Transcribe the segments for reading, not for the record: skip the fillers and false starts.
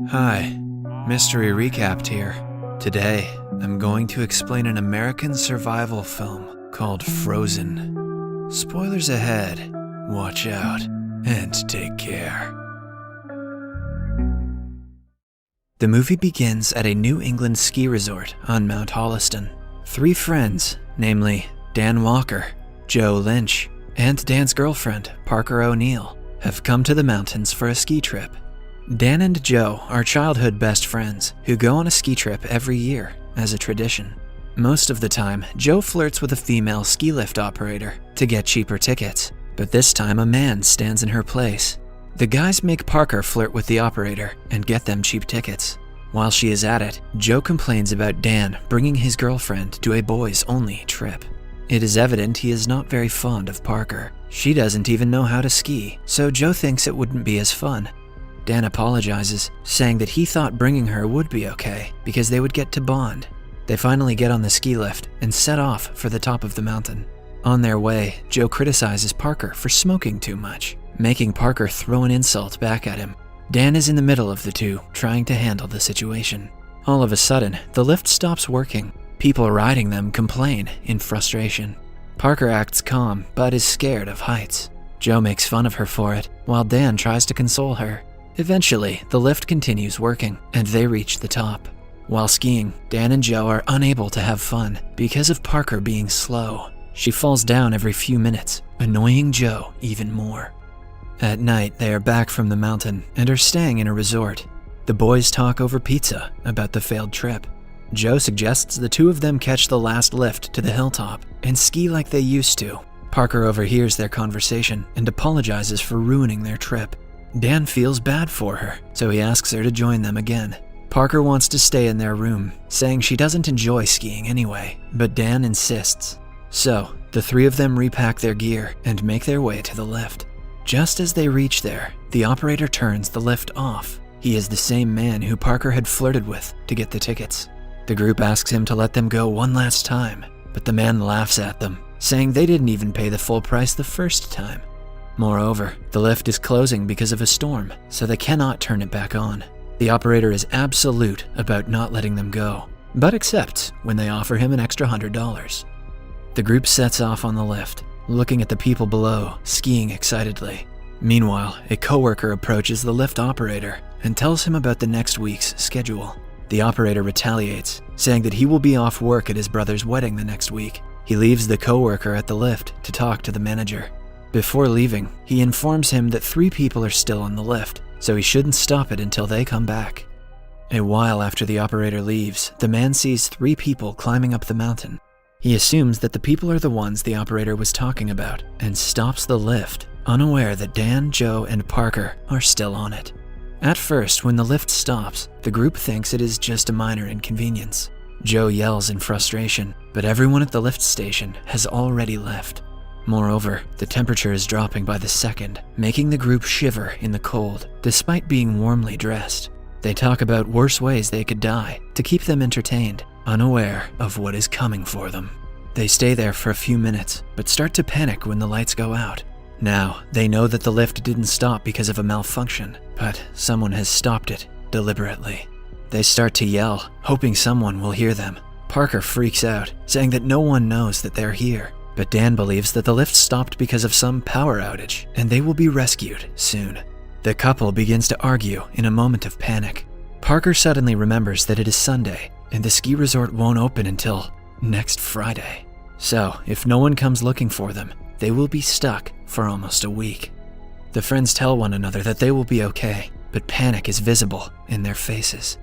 Hi, Mystery Recapped here. Today, I'm going to explain an American survival film called Frozen. Spoilers ahead, watch out, and take care. The movie begins at a New England ski resort on Mount Holliston. Three friends, namely Dan Walker, Joe Lynch, and Dan's girlfriend, Parker O'Neill, have come to the mountains for a ski trip. Dan and Joe are childhood best friends who go on a ski trip every year as a tradition. Most of the time, Joe flirts with a female ski lift operator to get cheaper tickets, but this time a man stands in her place. The guys make Parker flirt with the operator and get them cheap tickets. While she is at it, Joe complains about Dan bringing his girlfriend to a boys-only trip. It is evident he is not very fond of Parker. She doesn't even know how to ski, so Joe thinks it wouldn't be as fun. Dan apologizes, saying that he thought bringing her would be okay because they would get to bond. They finally get on the ski lift and set off for the top of the mountain. On their way, Joe criticizes Parker for smoking too much, making Parker throw an insult back at him. Dan is in the middle of the two, trying to handle the situation. All of a sudden, the lift stops working. People riding them complain in frustration. Parker acts calm, but is scared of heights. Joe makes fun of her for it, while Dan tries to console her. Eventually, the lift continues working, and they reach the top. While skiing, Dan and Joe are unable to have fun because of Parker being slow. She falls down every few minutes, annoying Joe even more. At night, they are back from the mountain and are staying in a resort. The boys talk over pizza about the failed trip. Joe suggests the two of them catch the last lift to the hilltop and ski like they used to. Parker overhears their conversation and apologizes for ruining their trip. Dan feels bad for her, so he asks her to join them again. Parker wants to stay in their room, saying she doesn't enjoy skiing anyway, but Dan insists. So, the three of them repack their gear and make their way to the lift. Just as they reach there, the operator turns the lift off. He is the same man who Parker had flirted with to get the tickets. The group asks him to let them go one last time, but the man laughs at them, saying they didn't even pay the full price the first time. Moreover, the lift is closing because of a storm, so they cannot turn it back on. The operator is absolute about not letting them go, but accepts when they offer him an extra $100. The group sets off on the lift, looking at the people below, skiing excitedly. Meanwhile, a coworker approaches the lift operator and tells him about the next week's schedule. The operator retaliates, saying that he will be off work at his brother's wedding the next week. He leaves the coworker at the lift to talk to the manager. Before leaving, he informs him that 3 people are still on the lift, so he shouldn't stop it until they come back. A while after the operator leaves, the man sees 3 people climbing up the mountain. He assumes that the people are the ones the operator was talking about and stops the lift, unaware that Dan, Joe, and Parker are still on it. At first, when the lift stops, the group thinks it is just a minor inconvenience. Joe yells in frustration, but everyone at the lift station has already left. Moreover, the temperature is dropping by the second, making the group shiver in the cold, despite being warmly dressed. They talk about worse ways they could die to keep them entertained, unaware of what is coming for them. They stay there for a few minutes, but start to panic when the lights go out. Now, they know that the lift didn't stop because of a malfunction, but someone has stopped it deliberately. They start to yell, hoping someone will hear them. Parker freaks out, saying that no one knows that they're here. But Dan believes that the lift stopped because of some power outage, and they will be rescued soon. The couple begins to argue in a moment of panic. Parker suddenly remembers that it is Sunday, and the ski resort won't open until next Friday. So, if no one comes looking for them, they will be stuck for almost a week. The friends tell one another that they will be okay, but panic is visible in their faces.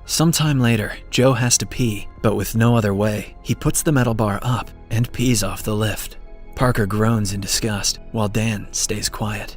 Sometime later, Joe has to pee, but with no other way, he puts the metal bar up and pees off the lift. Parker groans in disgust, while Dan stays quiet.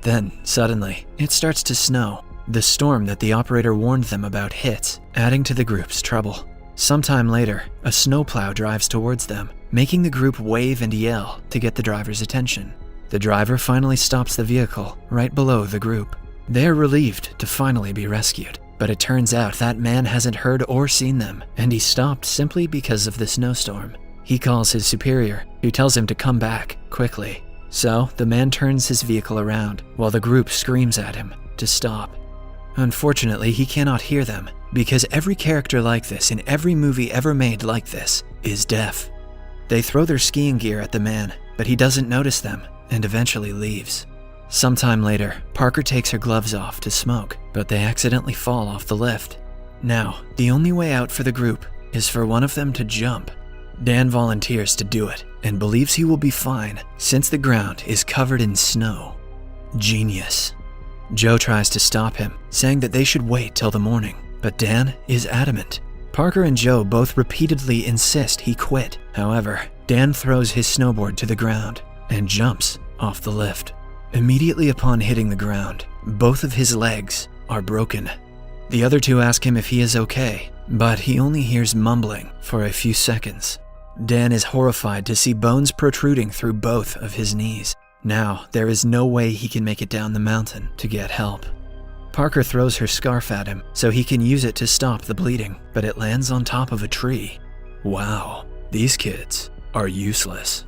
Then, suddenly, it starts to snow. The storm that the operator warned them about hits, adding to the group's trouble. Sometime later, a snowplow drives towards them, making the group wave and yell to get the driver's attention. The driver finally stops the vehicle right below the group. They are relieved to finally be rescued. But it turns out that man hasn't heard or seen them, and he stopped simply because of the snowstorm. He calls his superior, who tells him to come back quickly. So the man turns his vehicle around, while the group screams at him to stop. Unfortunately, he cannot hear them because every character like this in every movie ever made like this is deaf. They throw their skiing gear at the man, but he doesn't notice them and eventually leaves. Sometime later, Parker takes her gloves off to smoke, but they accidentally fall off the lift. Now, the only way out for the group is for one of them to jump. Dan volunteers to do it and believes he will be fine since the ground is covered in snow. Genius. Joe tries to stop him, saying that they should wait till the morning, but Dan is adamant. Parker and Joe both repeatedly insist he quit. However, Dan throws his snowboard to the ground and jumps off the lift. Immediately upon hitting the ground, both of his legs are broken. The other two ask him if he is okay, but he only hears mumbling for a few seconds. Dan is horrified to see bones protruding through both of his knees. Now, there is no way he can make it down the mountain to get help. Parker throws her scarf at him so he can use it to stop the bleeding, but it lands on top of a tree. Wow, these kids are useless.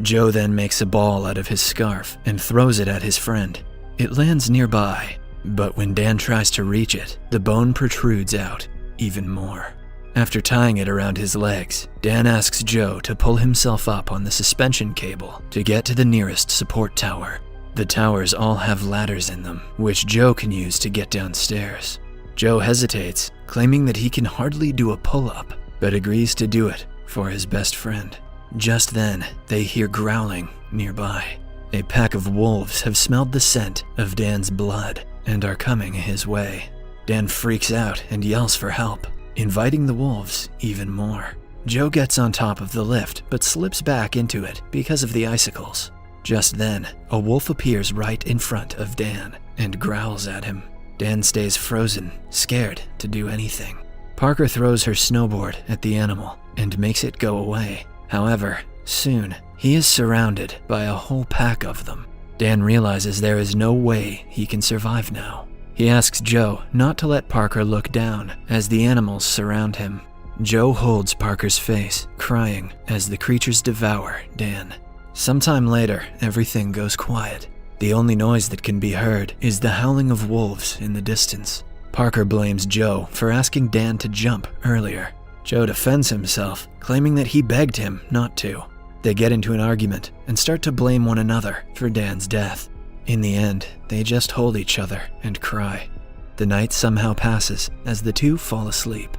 Joe then makes a ball out of his scarf and throws it at his friend. It lands nearby, but when Dan tries to reach it, the bone protrudes out even more. After tying it around his legs, Dan asks Joe to pull himself up on the suspension cable to get to the nearest support tower. The towers all have ladders in them, which Joe can use to get downstairs. Joe hesitates, claiming that he can hardly do a pull-up, but agrees to do it for his best friend. Just then, they hear growling nearby. A pack of wolves have smelled the scent of Dan's blood and are coming his way. Dan freaks out and yells for help, inviting the wolves even more. Joe gets on top of the lift but slips back into it because of the icicles. Just then, a wolf appears right in front of Dan and growls at him. Dan stays frozen, scared to do anything. Parker throws her snowboard at the animal and makes it go away. However, soon, he is surrounded by a whole pack of them. Dan realizes there is no way he can survive now. He asks Joe not to let Parker look down as the animals surround him. Joe holds Parker's face, crying as the creatures devour Dan. Sometime later, everything goes quiet. The only noise that can be heard is the howling of wolves in the distance. Parker blames Joe for asking Dan to jump earlier. Joe defends himself, claiming that he begged him not to. They get into an argument and start to blame one another for Dan's death. In the end, they just hold each other and cry. The night somehow passes as the two fall asleep.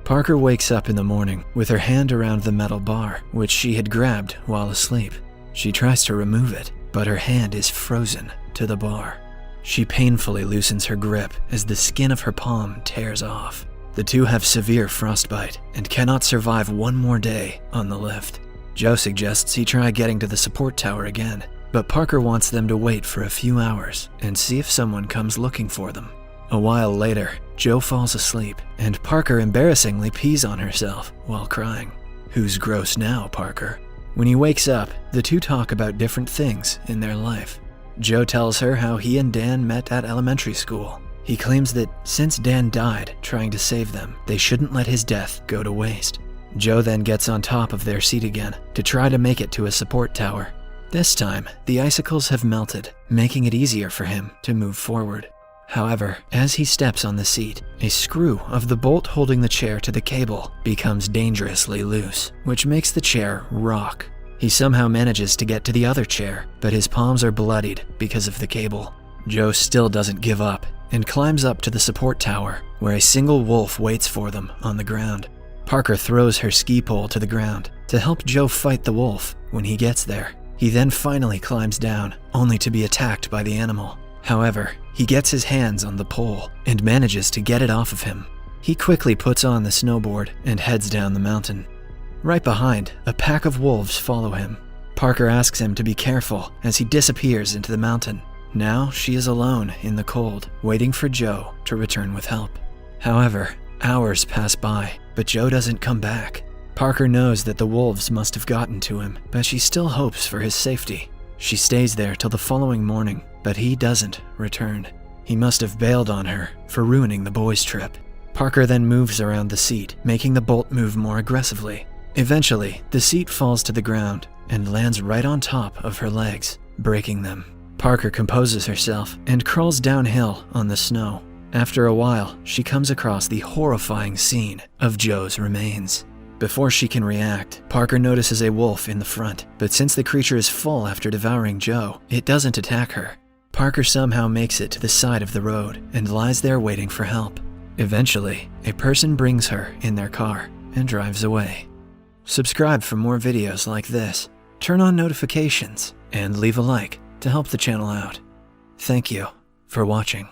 Parker wakes up in the morning with her hand around the metal bar, which she had grabbed while asleep. She tries to remove it, but her hand is frozen to the bar. She painfully loosens her grip as the skin of her palm tears off. The two have severe frostbite and cannot survive one more day on the lift. Joe suggests he try getting to the support tower again, but Parker wants them to wait for a few hours and see if someone comes looking for them. A while later, Joe falls asleep, and Parker embarrassingly pees on herself while crying. Who's gross now, Parker? When he wakes up, the two talk about different things in their life. Joe tells her how he and Dan met at elementary school. He claims that since Dan died trying to save them, they shouldn't let his death go to waste. Joe then gets on top of their seat again to try to make it to a support tower. This time, the icicles have melted, making it easier for him to move forward. However, as he steps on the seat, a screw of the bolt holding the chair to the cable becomes dangerously loose, which makes the chair rock. He somehow manages to get to the other chair, but his palms are bloodied because of the cable. Joe still doesn't give up and climbs up to the support tower, where a single wolf waits for them on the ground. Parker throws her ski pole to the ground to help Joe fight the wolf when he gets there. He then finally climbs down, only to be attacked by the animal. However, he gets his hands on the pole and manages to get it off of him. He quickly puts on the snowboard and heads down the mountain. Right behind, a pack of wolves follow him. Parker asks him to be careful as he disappears into the mountain. Now she is alone in the cold, waiting for Joe to return with help. However, hours pass by, but Joe doesn't come back. Parker knows that the wolves must have gotten to him, but she still hopes for his safety. She stays there till the following morning, but he doesn't return. He must have bailed on her for ruining the boys' trip. Parker then moves around the seat, making the bolt move more aggressively. Eventually, the seat falls to the ground and lands right on top of her legs, breaking them. Parker composes herself and crawls downhill on the snow. After a while, she comes across the horrifying scene of Joe's remains. Before she can react, Parker notices a wolf in the front, but since the creature is full after devouring Joe, it doesn't attack her. Parker somehow makes it to the side of the road and lies there waiting for help. Eventually, a person brings her in their car and drives away. Subscribe for more videos like this, turn on notifications, and leave a like to help the channel out. Thank you for watching.